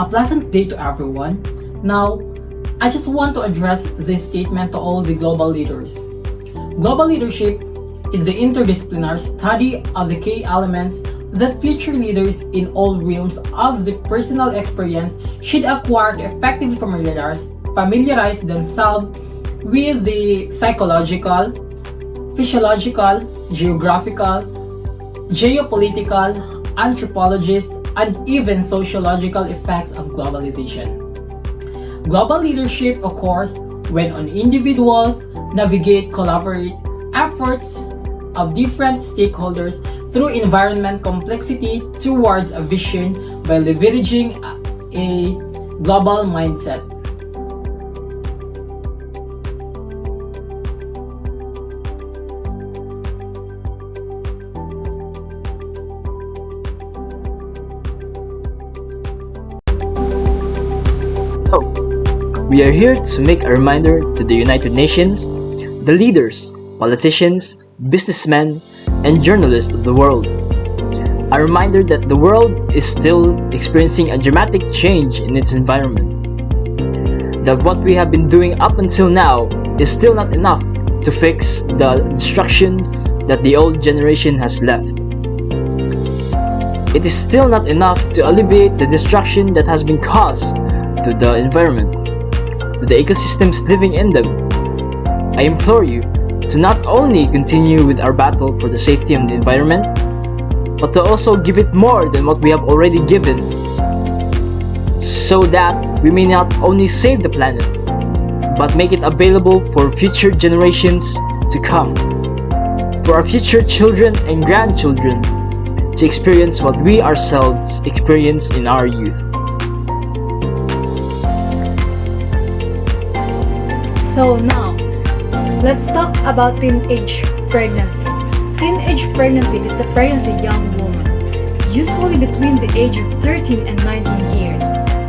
A pleasant day to everyone. Now, I just want to address this statement to all the global leaders. Global leadership is the interdisciplinary study of the key elements that future leaders in all realms of the personal experience should acquire to effectively familiarize themselves with the psychological, physiological, geographical, geopolitical, anthropologist, and even sociological effects of globalization. Global leadership occurs when individuals navigate collaborate efforts of different stakeholders through environment complexity towards a vision by leveraging a global mindset. So, we are here to make a reminder to the United Nations, the leaders, politicians, businessmen, and journalists of the world. A reminder that the world is still experiencing a dramatic change in its environment. That what we have been doing up until now is still not enough to fix the destruction that the old generation has left. It is still not enough to alleviate the destruction that has been caused to the environment, to the ecosystems living in them. I implore you to not only continue with our battle for the safety of the environment, but to also give it more than what we have already given, so that we may not only save the planet, but make it available for future generations to come, for our future children and grandchildren to experience what we ourselves experienced in our youth. So now, let's talk about teenage pregnancy. Teenage pregnancy is a pregnancy young woman, usually between the age of 13 and 19 years.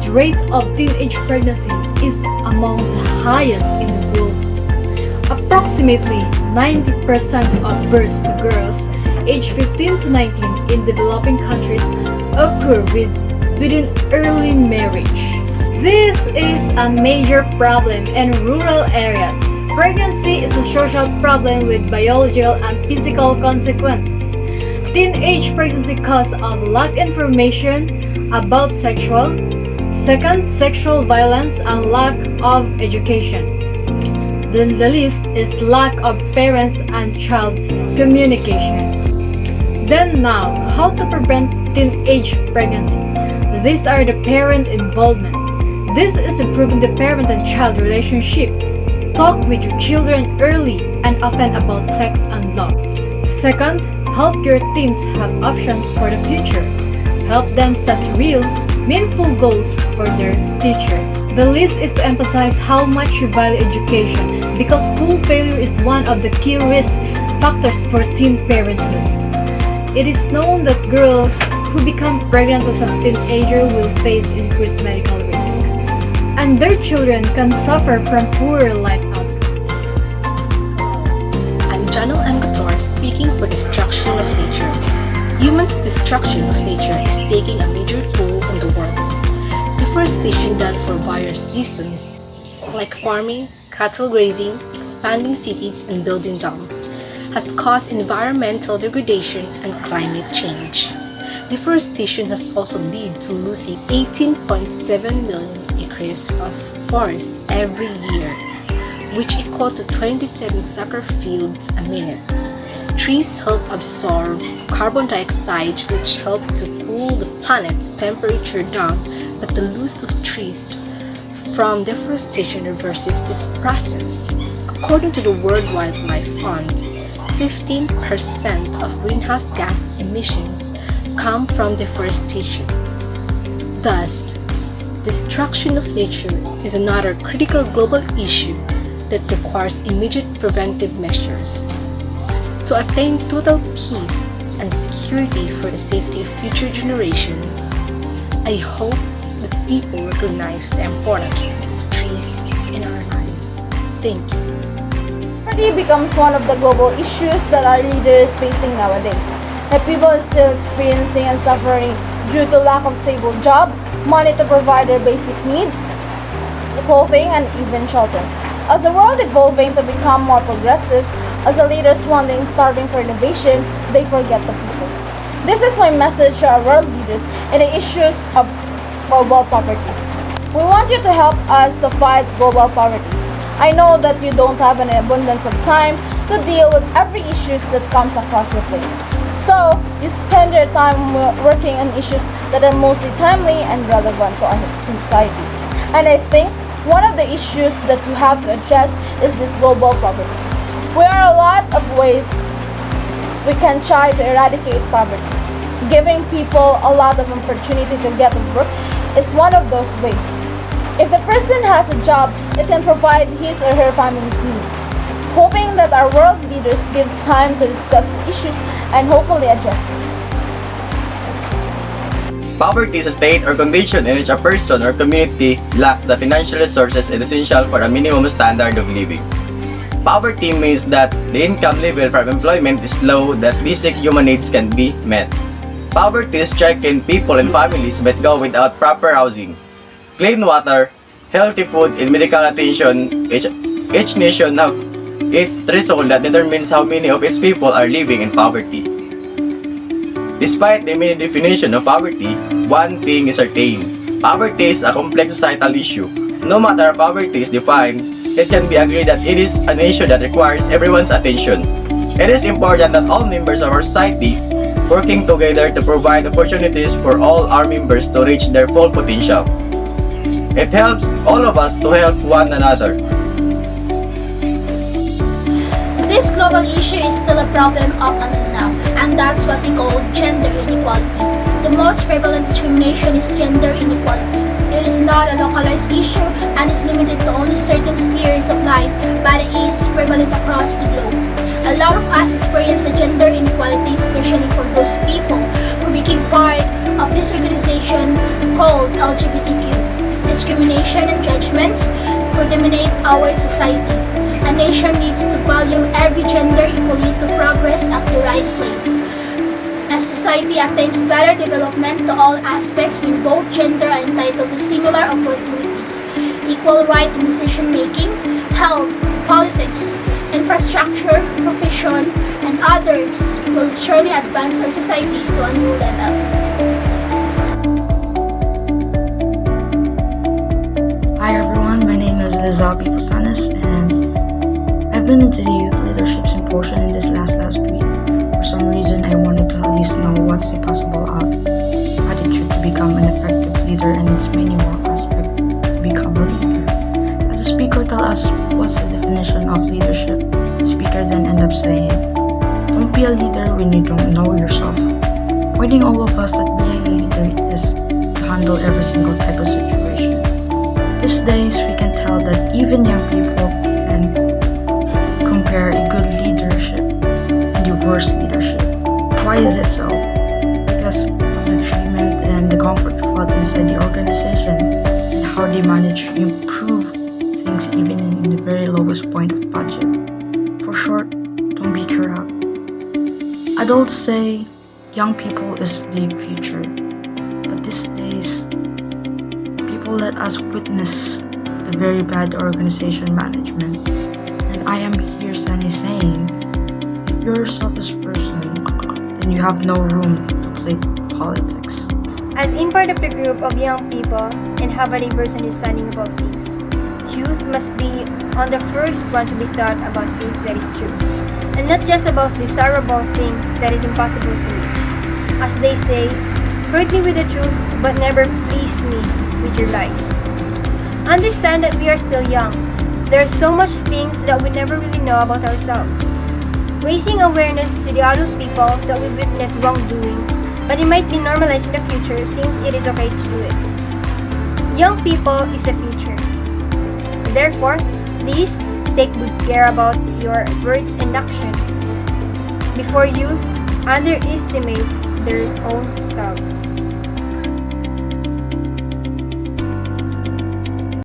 The rate of teenage pregnancy is among the highest in the world. Approximately 90% of births to girls aged 15 to 19 in developing countries occur within early marriage. This is a major problem in rural areas. Pregnancy is a social problem with biological and physical consequences. Teenage pregnancy causes of lack information about sexual violence and lack of education. Then the list is lack of parents and child communication. Then now, how to prevent teenage pregnancy? These are the parent involvement. This is improving the parent and child relationship. Talk with your children early and often about sex and love. Second, help your teens have options for the future. Help them set real, meaningful goals for their future. The list is to emphasize how much you value education because school failure is one of the key risk factors for teen parenthood. It is known that girls who become pregnant as a teenager will face increased medical risk, and their children can suffer from poorer life outcomes. I'm Janelle M. Couture speaking for destruction of nature. Humans' destruction of nature is taking a major toll on the world. Deforestation done for various reasons, like farming, cattle grazing, expanding cities, and building dams, has caused environmental degradation and climate change. Deforestation has also led to losing 18.7 million acres of forest every year, which equal to 27 soccer fields a minute. Trees help absorb carbon dioxide, which help to cool the planet's temperature down, but the loss of trees from deforestation reverses this process. According to the World Wildlife Fund, 15% of greenhouse gas emissions come from deforestation. Thus, destruction of nature is another critical global issue that requires immediate preventive measures. To attain total peace and security for the safety of future generations, I hope that people recognize the importance of trees in our lives. Thank you. Poverty becomes one of the global issues that our leaders facing nowadays. The people are still experiencing and suffering due to lack of stable job, money to provide their basic needs, clothing, and even shelter. As the world evolving to become more progressive, as the leaders wanting starving for innovation, they forget the people. This is my message to our world leaders in the issues of global poverty. We want you to help us to fight global poverty. I know that you don't have an abundance of time to deal with every issues that comes across your plate. So, you spend your time working on issues that are mostly timely and relevant to our society. And I think one of the issues that you have to address is this global poverty. There are a lot of ways we can try to eradicate poverty. Giving people a lot of opportunity to get to work is one of those ways. If the person has a job, it can provide his or her family's needs. Hoping that our world leaders gives time to discuss the issues and hopefully address them. Poverty is a state or condition in which a person or community lacks the financial resources essential for a minimum standard of living. Poverty means that the income level from employment is low that basic human needs can be met. Poverty is striking people and families that go without proper housing, clean water, healthy food, and medical attention. Each nation has its threshold that determines how many of its people are living in poverty. Despite the many definitions of poverty, one thing is certain. Poverty is a complex societal issue. No matter how poverty is defined, it can be agreed that it is an issue that requires everyone's attention. It is important that all members of our society working together to provide opportunities for all our members to reach their full potential. It helps all of us to help one another. This global issue is still a problem up until now, and that's what we call gender inequality. The most prevalent discrimination is gender inequality. It is not a localized issue and is limited to only certain spheres of life, but it is prevalent across the globe. A lot of us experience a gender inequality, especially for those people who became part of this organization called LGBTQ. Discrimination and judgments predominate our society. A nation needs to value every gender equally to progress at the right place. As society attains better development to all aspects when both gender are entitled to similar opportunities, equal right in decision making, health, politics, infrastructure, profession, and others will surely advance our society to a new level. Hi everyone, my name is Lizabi Posanes and I've been into the youth leadership symposium in this last week. For some reason, I wanted to at least know what's the possible attitude to become an effective leader and its many more aspects to become a leader. As the speaker tell us what's the definition of leadership, the speaker then end up saying, don't be a leader when you don't know yourself. Pointing all of us that being a leader is to handle every single type of situation. These days, we can tell that even young people can compare a good leadership and the worst leadership. Why is it so? Because of the treatment and the comfort felt inside the organization and how they manage to improve things even in the very lowest point of budget. For short, don't be corrupt. Adults say young people is the future, but these days, people let us witness the very bad organization management. And I am here standing saying, if you're a selfish person, then you have no room to play politics. As in part of the group of young people and have a diverse understanding about things, youth must be on the first one to be thought about things that is true, and not just about desirable things that is impossible to reach. As they say, hurt me with the truth, but never please me with your lies. Understand that we are still young. There are so much things that we never really know about ourselves. Raising awareness to the adult people that we witness wrongdoing, but it might be normalized in the future since it is okay to do it. Young people is the future. Therefore, please take good care about your words and action before youth underestimate their own selves.